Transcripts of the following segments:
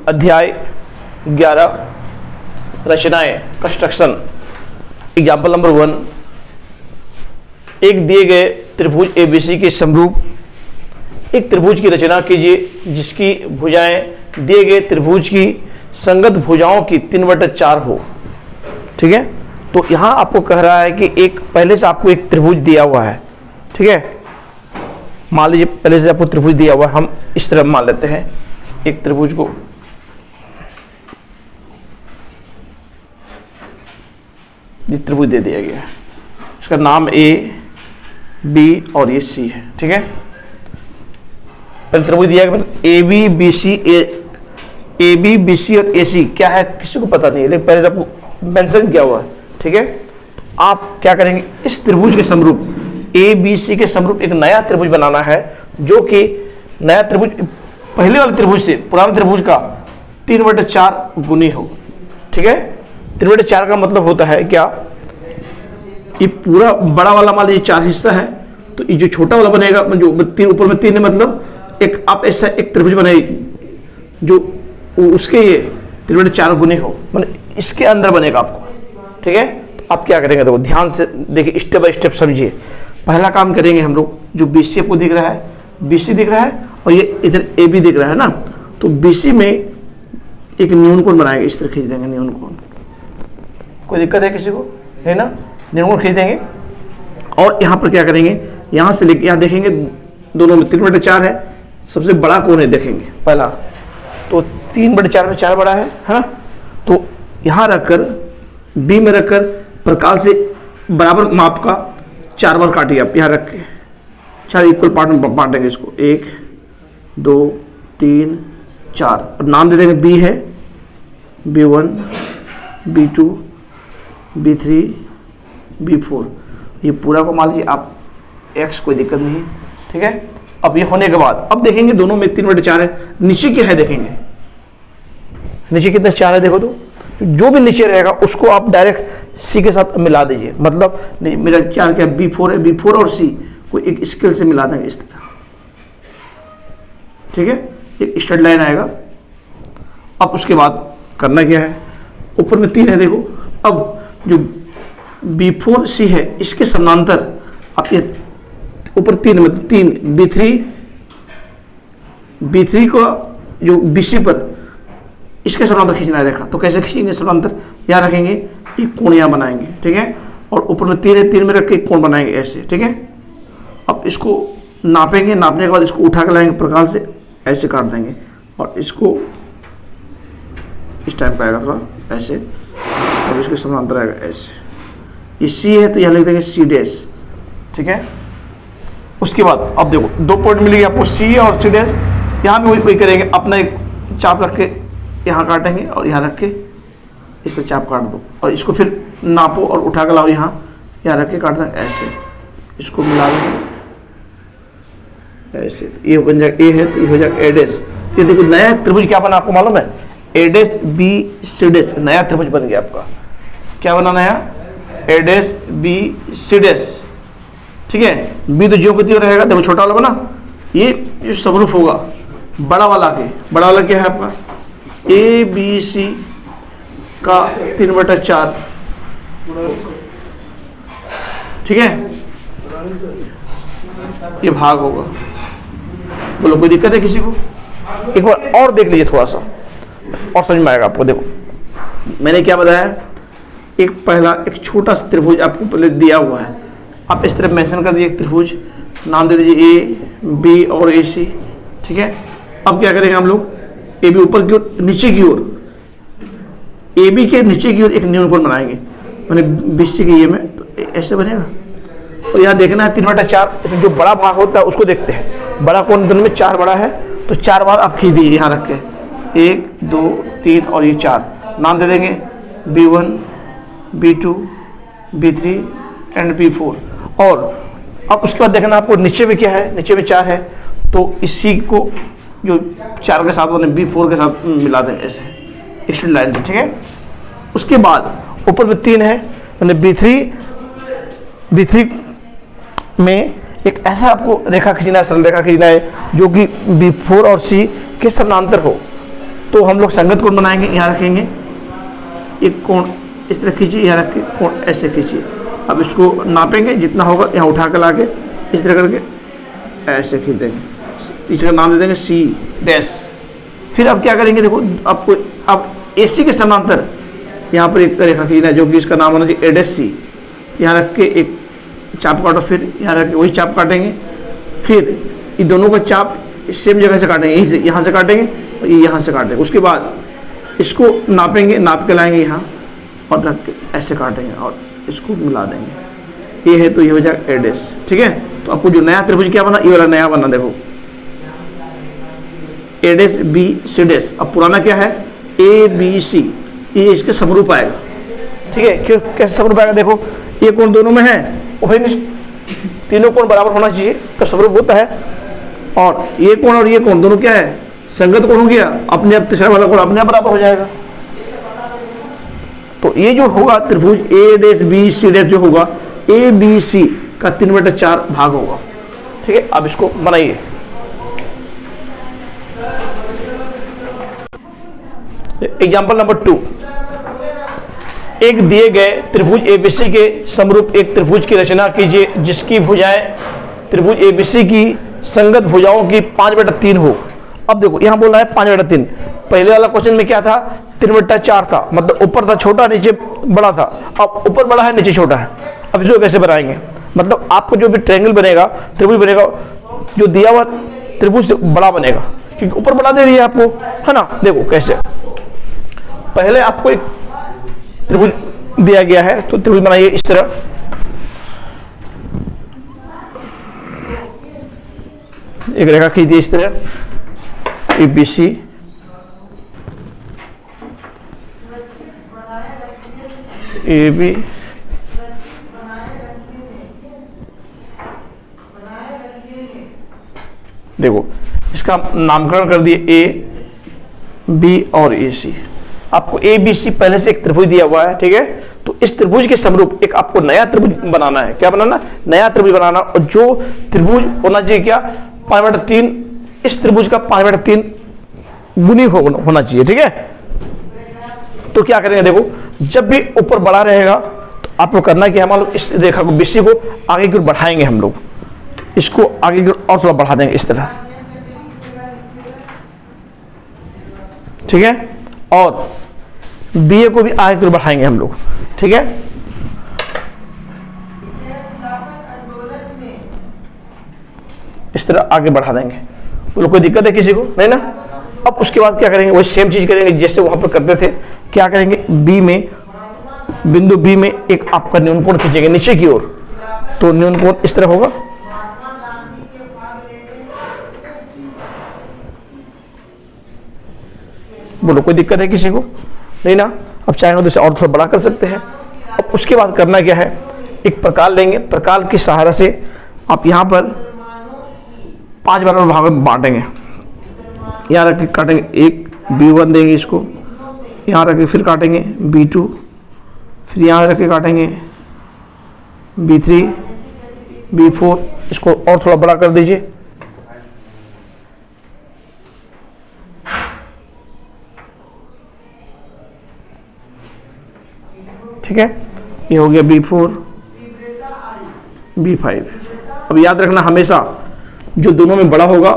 अध्याय 11 रचनाएं construction. Example number 1, एक दिए गए त्रिभुज ABC के समरूप एक त्रिभुज की रचना कीजिए जिसकी भुजाएं दिए गए त्रिभुज की संगत भुजाओं की 3/4 हो। ठीक है, तो यहां आपको कह रहा है कि एक पहले से आपको एक त्रिभुज दिया हुआ है। ठीक है, मान लीजिए पहले से आपको त्रिभुज दिया हुआ है, हम इस तरह मान लेते हैं एक त्रिभुज को। ये त्रिभुज दे दिया गया है, इसका नाम A, B और ये C है। ठीक है, पहले त्रिभुज दिया गया AB, BC और AC क्या है किसी को पता नहीं है, लेकिन पहले से आपको मेंशन किया हुआ है। ठीक है, आप क्या करेंगे, इस त्रिभुज के समरूप ABC के समरूप एक नया त्रिभुज बनाना है, जो कि नया त्रिभुज पहले वाले त्रिभुज से पुराने त्रिभुज का 3/4 गुनी हो। ठीक है, 3/4 का मतलब होता है क्या, ये पूरा बड़ा वाला मान लीजिए 4 हिस्सा है, तो ये जो छोटा वाला बनेगा जो ऊपर में 3 है, मतलब एक आप ऐसा एक त्रिभुज बनाइए जो उसके ये 3/4 गुने हो, मतलब इसके अंदर बनेगा आपको। ठीक है, तो आप क्या करेंगे, देखो ध्यान से देखिए, स्टेप बाय स्टेप समझिए। पहला काम करेंगे हम लोग, जो BC आपको दिख रहा है, BC दिख रहा है और ये इधर AB दिख रहा है ना, तो BC में एक न्यून कोण बनाएंगे, इस तरह खींच देंगे न्यून कोण। कोई दिक्कत है किसी को, है ना, न्यून कोण खींच देंगे। और यहाँ पर क्या करेंगे, यहाँ से लेके यहाँ देखेंगे दोनों में 3/4 है, सबसे बड़ा कोण है देखेंगे पहला, तो 3/4 में 4 बड़ा है ना, तो यहाँ रखकर B में रखकर प्रकाल से बराबर माप का 4 बार काटिए आप, यहाँ रख के 4 इक्वल पार्ट में बांटेंगे इसको, 1 2 3 4, और नाम दे देंगे B है, B1 B2 B3 B4, ये पूरा को मान लीजिए आप X, कोई दिक्कत नहीं। ठीक है, अब ये होने के बाद अब देखेंगे दोनों में 3/4 है, नीचे क्या है देखेंगे, नीचे कितना 4 है देखो, तो जो भी नीचे रहेगा उसको आप डायरेक्ट C के साथ मिला दीजिए, मतलब मेरा 4 क्या B4 है, B4 और C को एक स्केल से मिला देंगे इस तरह। ठीक है, एक स्ट्रेट लाइन आएगा। अब उसके बाद करना क्या है, ऊपर में 3 है देखो, अब जो B4C है इसके समानांतर आप ये ऊपर 3 में 3 B3 को जो BC पर इसके समानांतर खींचना है रेखा, तो कैसे खींचेंगे समानांतर, यहाँ रखेंगे एक कोण यहाँ बनाएंगे। ठीक है, और ऊपर में 3 है, 3 में रख के एक कोण बनाएंगे ऐसे। ठीक है, अब इसको नापेंगे, नापने के बाद इसको उठा के लाएंगे प्रकाल से, ऐसे काट देंगे और इसको इस टाइप का आएगा थोड़ा ऐसे, और इसके समानांतर आएगा ऐसे। ये C है तो यहाँ लिख देंगे C'। ठीक है, उसके बाद अब देखो 2 पॉइंट मिलेंगे आपको, C और C'। यहाँ भी वही करेंगे, अपना एक चाप रख के यहाँ काटेंगे और यहाँ रख के इस तरह चाप काट दो, और इसको फिर नापो और उठा कर लाओ, यहाँ रख के काट देंगे ऐसे, इसको मिला देंगे ऐसे, ये बन जाएगा A है तो ये हो जाएगा A'। ये देखो नया त्रिभुज क्या बना आपको मालूम है, A', नया त्रिभुज बन गया आपका। क्या बना नया, A', B'। ठीक है, B तो ज्यों को त्यों रहेगा, देखो छोटा वाला बना, ये जो समरूप होगा बड़ा वाला क्या है आपका ABC का 3/4। ठीक है, ये भाग होगा। बोलो कोई दिक्कत है किसी को, एक बार और देख लीजिए, थोड़ा सा और समझ में आएगा आपको। देखो मैंने क्या बताया, एक पहला एक छोटा सा त्रिभुज आपको पहले दिया हुआ है, आप इस तरह मेंशन कर दीजिए त्रिभुज, नाम दे दीजिए A, B और AC। ठीक है, अब क्या करेंगे हम लोग, AB ऊपर की ओर, नीचे की ओर, AB के नीचे की ओर एक न्यून कोण बनाएंगे, मैंने BC के ये में, तो ऐसे बनेगा। और यहाँ देखना है 3/4, जो बड़ा भाग होता है उसको देखते हैं, बड़ा कोण दोनों में 4 बड़ा है, तो 4 बार आप खींच दीजिए यहाँ रख के, 1 2 3 और ये 4, नाम दे देंगे B1 B2 B3 and B4। और अब उसके बाद देखना आपको नीचे में क्या है, नीचे में 4 है, तो इसी को जो 4 के साथ मैंने B4 के साथ मिला दें ऐसे स्ट्रेट लाइन से। ठीक है, उसके बाद ऊपर में 3 है, मैंने B3 में एक ऐसा आपको रेखा खींचना है, सरल रेखा खींचना है जो कि B4 और C के समानांतर हो। तो हम लोग संगत कोण बनाएंगे, यहाँ रखेंगे एक कोण इस तरह खींचिए, यहाँ रख के कोण ऐसे खींचिए। अब इसको नापेंगे, जितना होगा यहाँ उठा कर ला के इस तरह करके ऐसे खींच देंगे, इसका नाम दे देंगे सी डैश। फिर अब क्या करेंगे, देखो आपको अब AC के समांतर यहाँ पर एक रेखा खींचना है, जो कि इसका नाम होना चाहिए ADC। यहाँ रख के एक चाप काटो, फिर यहाँ रख के वही चाप काटेंगे, फिर इन दोनों का चाप सेम जगह से काटेंगे, यहीं से यहाँ से काटेंगे और ये यहाँ से काटेंगे। उसके बाद इसको नापेंगे, नाप के लाएंगे यहाँ और रख के ऐसे काटेंगे और इसको मिला देंगे। ये है तो ये हो जाएगा ADC, ठीक है। तो आपको जो नया त्रिभुज क्या बना, ये वाला नया बना, देखो ADC BC। अब पुराना क्या है ABC, ये इसके समरूप आएगा, ठीक है। क्यों कैसे समरूप आएगा, देखो ये कोण दोनों में है और फिर तीनों कोण बराबर होना चाहिए तो समरूप होता है। और ये कोण और ये कोण दोनों क्या है, संगत कोण हो गया, अपने आप तीसरा वाला कोण अपने आप बराबर हो जाएगा। तो ये जो होगा त्रिभुज ADC जो होगा ABC का 3/4 भाग होगा, ठीक है। अब इसको बनाइए। एग्जाम्पल नंबर 2, एक दिए गए त्रिभुज ABC के समरूप एक त्रिभुज की रचना कीजिए जिसकी भुजाएं त्रिभुज ABC की संगत भुजाओं की 5/3 हो। अब देखो यहाँ बोल रहा है 5/3। पहले वाला क्वेश्चन में क्या था, 3/4 था, मतलब ऊपर था छोटा नीचे बड़ा था। अब ऊपर बड़ा है नीचे छोटा है। अब इसको कैसे बनाएंगे, मतलब आपको जो भी ट्रायंगल बनेगा, त्रिभुज बनेगा, जो दिया हुआ त्रिभुज से बड़ा बनेगा, क्योंकि ऊपर बड़ा दे रही है आपको, है ना। देखो कैसे, पहले आपको एक त्रिभुज दिया गया है तो त्रिभुज बनाइए इस तरह। एक रेखा खींचिए इस तरह ABC, AB, देखो इसका नामकरण कर दिए A B और AC। आपको ABC पहले से एक त्रिभुज दिया हुआ है, ठीक है। तो इस त्रिभुज के समरूप एक आपको नया त्रिभुज बनाना है। क्या बनाना, नया त्रिभुज बनाना। और जो त्रिभुज होना चाहिए क्या, 5/3, इस त्रिभुज का 5/3 गुनी होना चाहिए, ठीक है। तो क्या करेंगे, देखो जब भी ऊपर बड़ा रहेगा तो आपको करना क्या है, मान लो इस रेखा को BC को आगे की ओर बढ़ाएंगे हम लोग, इसको आगे की ओर और थोड़ा बढ़ा देंगे इस तरह, ठीक है। और BA को भी आगे की ओर बढ़ाएंगे हम लोग, ठीक है। इस तरह आगे बढ़ा देंगे, बोलो कोई दिक्कत है किसी को, नहीं ना। अब उसके बाद क्या करेंगे, वही सेम चीज करेंगे जैसे वहां पर करते थे। क्या करेंगे, B में, बिंदु B में एक आपका न्यून कोण खींचेंगे नीचे की ओर, तो न्यून कोण इस तरह होगा। बोलो कोई दिक्कत है किसी को, नहीं ना। अब चाहेंगे तो इसे और थोड़ा बड़ा कर सकते हैं। अब उसके बाद करना क्या है, एक प्रकार लेंगे, प्रकार के सहारा से आप यहाँ पर 5 बराबर भागों में बांटेंगे। यहाँ रख के काटेंगे, एक B1 देंगे इसको, यहाँ रख के फिर काटेंगे B2, फिर यहाँ रख के काटेंगे B3, B4, इसको और थोड़ा बड़ा कर दीजिए। ठीक है, ये हो गया B4, B5। अब याद रखना हमेशा जो दोनों में बड़ा होगा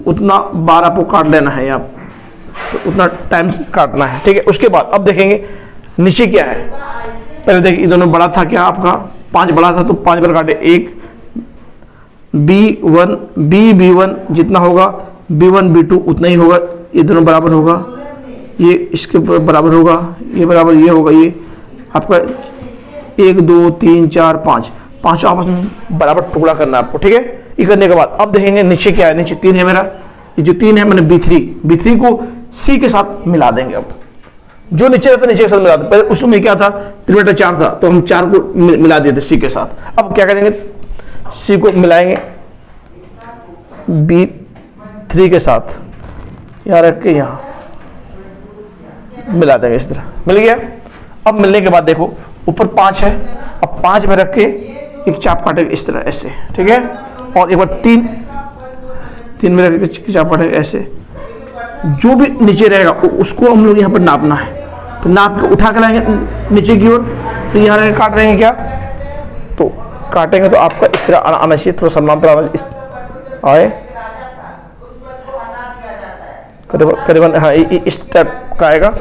उतना बार आपको काट लेना है, आप तो उतना टाइम काटना है, ठीक है। उसके बाद अब देखेंगे नीचे क्या है। पहले देखिए ये दोनों बड़ा था क्या, आपका 5 बड़ा था तो 5 बार काटे, एक B1 B1 जितना होगा B1 B2 उतना ही होगा, ये दोनों बराबर होगा, ये इसके बराबर होगा, ये बराबर ये होगा, ये आपका 1 2 3 4 5 पांचों आपस में बराबर टुकड़ा करना है आपको, ठीक है। ये करने के बाद अब देखेंगे नीचे क्या है, नीचे 3 है मेरा, ये जो 3 है मैंने B3 को C के साथ मिला देंगे। अब जो नीचे रहता नीचे के साथ मिला दें, पहले उसमें क्या था 3/4 था तो हम 4 को मिला दिए थे C के साथ। अब क्या करेंगे, C को मिलाएंगे B3 के साथ, यहाँ रख के यहाँ मिला देंगे, इस तरह मिल गया। अब मिलने के बाद देखो ऊपर 5 है, अब 5 में रख के एक चाप काटेंगे इस तरह ऐसे, ठीक है। और एक बार 3 में रख के चाप काटेंगे ऐसे, जो भी नीचे रहेगा उसको हम लोग यहाँ पर नापना है। तो नाप के उठा के लाएंगे नीचे की ओर, फिर यहाँ रह काट देंगे क्या, तो काटेंगे तो आपका इस तरह आना चाहिए, थोड़ा समांतर आए करीबन, हाँ इस टाइप का आएगा।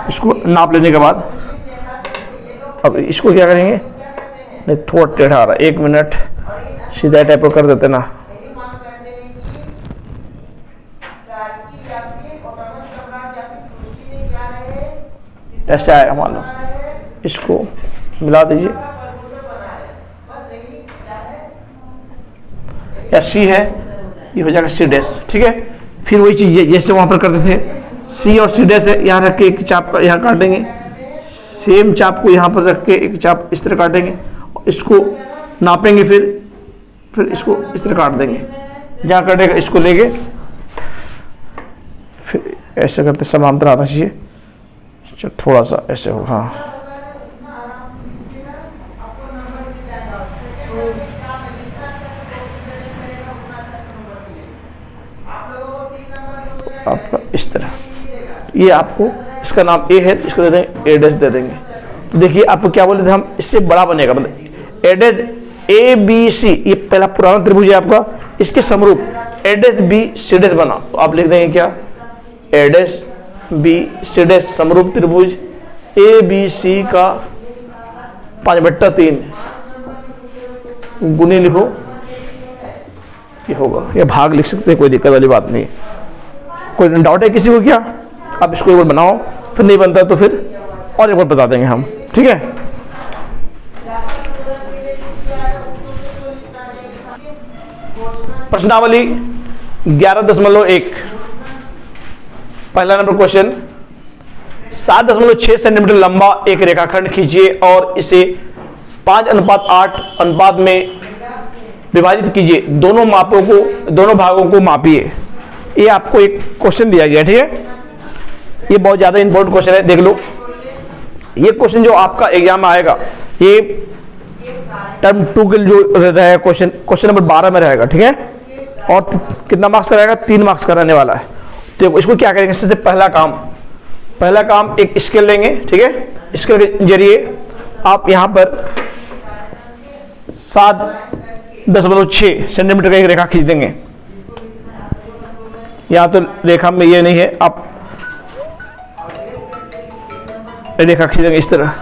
इसको नाप लेने के बाद अब इसको क्या करेंगे, नहीं थोड़ा टेढ़ा आ रहा है, 1 मिनट सीधा टाइप कर देते ना, ऐसे आएगा मान लो, इसको मिला दीजिए, या सी है ये हो जाएगा सी डैश, ठीक है। फिर वही चीज जैसे वहां पर करते थे, सी और सी डैश है, यहाँ रख के एक चाप का यहाँ काटेंगे, सेम चाप को यहाँ पर रख के एक चाप इस तरह काटेंगे, इसको नापेंगे, फिर इसको इस तरह काट देंगे, जहाँ कटेगा इसको लेके फिर ऐसे करते समांतर आना चाहिए, थोड़ा सा ऐसे हो, हाँ आपका इस तरह, ये आपको इसका नाम ए है, इसको दे देंगे ए डैश दे देंगे। तो देखिए आपको क्या बोले थे हम, इससे बड़ा बनेगा, मतलब ए डैश ए बी सी, ये पहला पुराना त्रिभुज है आपका, इसके समरूप ए डैश बी सी डैश बना, तो आप लिख देंगे क्या, ए डैश बी सी डैश समरूप त्रिभुज ए बी सी का 5/3 गुने लिखो, ये होगा, या भाग लिख सकते हैं, कोई दिक्कत वाली बात नहीं। कोई डाउट है किसी को क्या, आप इसको एक बार बनाओ, फिर नहीं बनता तो फिर और एक बार बता देंगे हम, ठीक है। प्रश्नावली 11.1, पहला नंबर क्वेश्चन, 7.6 सेंटीमीटर लंबा एक रेखाखंड खींचिए और इसे 5:8 अनुपात में विभाजित कीजिए, दोनों मापों को, दोनों भागों को मापिए। ये आपको एक क्वेश्चन दिया गया, ठीक है, ये बहुत ज्यादा इंपॉर्टेंट क्वेश्चन है, देख लो। ये क्वेश्चन जो आपका एग्जाम में आएगा, ये टर्म 2 के जो रहेगा क्वेश्चन नंबर 12 में रहेगा, ठीक है, और कितना मार्क्स का रहेगा, 3 मार्क्स का रहने वाला है। तो इसको क्या करेंगे, सबसे पहला काम एक स्केल लेंगे, ठीक है, स्केल के जरिए आप यहां पर 7.6 सेंटीमीटर का एक रेखा खींच देंगे। यहां तो रेखा में ये नहीं है, आप रेखा खींचेंगे इस तरह,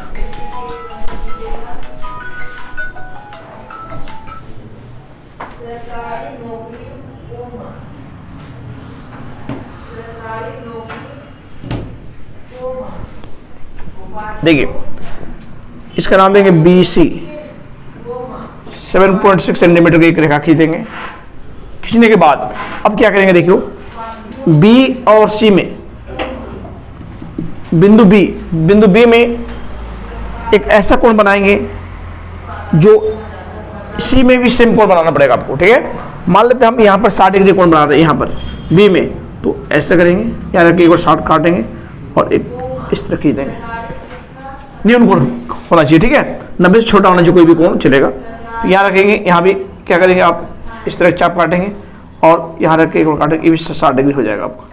देखिए इसका नाम देंगे BC, 7.6 सेंटीमीटर की एक रेखा खींचेंगे। खींचने के बाद अब क्या करेंगे, देखियो B और C में, बिंदु B में एक ऐसा कोण बनाएंगे जो C में भी सेम कोण बनाना पड़ेगा आपको, ठीक है। मान लेते हैं हम यहाँ पर 60 डिग्री कोण बना रहे हैं यहाँ पर B में, तो ऐसा करेंगे, यहाँ रख के एक बार 60 काटेंगे और एक इस तरह खींच देंगे, न्यून कोण होना चाहिए, ठीक है, 90 से छोटा होना चाहिए, कोई भी कोण चलेगा। तो यहाँ रखेंगे, यहाँ भी क्या करेंगे आप, इस तरह चाप काटेंगे और यहाँ रख के एक बार काटेंगे, ये भी 60 डिग्री हो जाएगा आपका,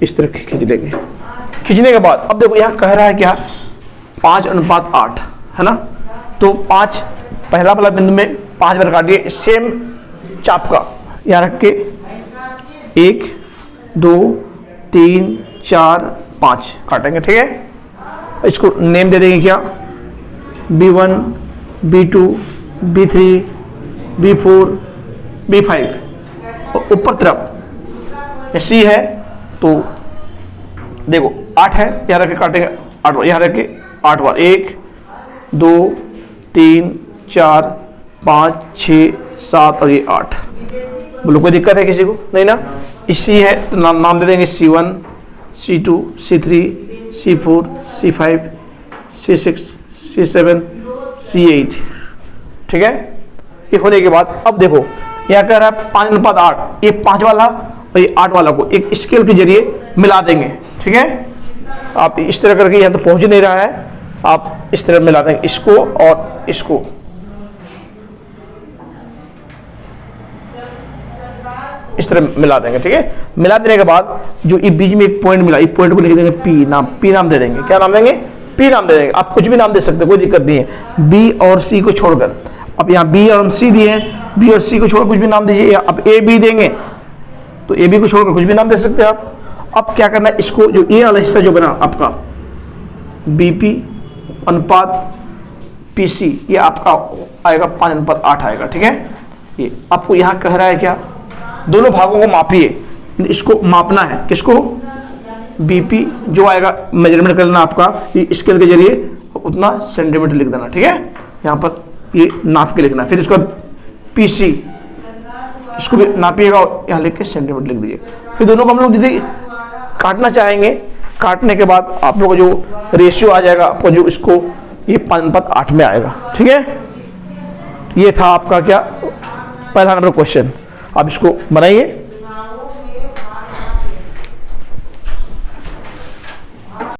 इस तरह खींच लेंगे। खींचने के बाद अब देखो यहाँ कह रहा है क्या, 5:8 है ना, तो 5 पहला वाला बिंदु में 5 बार काटिए, सेम चाप का यहाँ रख के 1 2 3 4 5 काटेंगे, ठीक है। इसको नेम दे देंगे क्या, B1 B2 B3 B4 B5। ऊपर तरफ C है तो देखो 8 है, यहाँ रख के काटेंगे 8 बार, यहाँ रख के 8 बार, 1 2 3 4 5 6 7 और ये 8। बोलो कोई दिक्कत है किसी को, नहीं ना। C है तो नाम दे देंगे C1 C2 C3 C4 C5 C6 C7 C8, ठीक है। ये होने के बाद अब देखो यहाँ कह रहा है 5:8, ये 5 वाला और ये 8 वाला को एक स्केल के जरिए मिला देंगे, ठीक है। आप इस तरह करके यहाँ तो पहुंच नहीं रहा है, आप इस तरह मिला देंगे इसको और इसको, इस तरह मिला देंगे, ठीक है। मिला देने के बाद जो ये बीच में एक पॉइंट मिला, इस पॉइंट को लिख देंगे पी नाम दे देंगे। क्या नाम देंगे? पी नाम दे देंगे। आप कुछ भी नाम दे सकते हैं, कोई दिक्कत नहीं है, बी और सी को छोड़कर। अब यहाँ बी और सी दिए हैं, बी और सी को छोड़ कुछ भी नाम दीजिए। अब ए बी देंगे तो ए बी को छोड़कर कुछ भी नाम दे सकते हैं आप। अब क्या करना है, इसको जो ए वाला हिस्सा जो बना आपका बीपी अनुपात पीसी, ये आपका आएगा 5:8 आएगा, ठीक है। ये आपको यहाँ कह रहा है क्या, दोनों भागों को मापिए, इसको मापना है, किसको? बीपी जो आएगा मेजरमेंट करना आपका, ये स्केल के जरिए उतना सेंटीमीटर लिख देना, ठीक है। यहाँ पर ये नाप के लिखना है। फिर इसको पीसी, इसको भी नापिएगा और यहाँ लिख के सेंटीमीटर लिख दीजिए। फिर दोनों को हम लोग यदि काटना चाहेंगे, काटने के बाद आप लोगों का जो रेशियो आ जाएगा आपको, जो इसको ये 5:8 में आएगा, ठीक है। ये था आपका क्या, पहला नंबर क्वेश्चन। आप इसको बनाइए।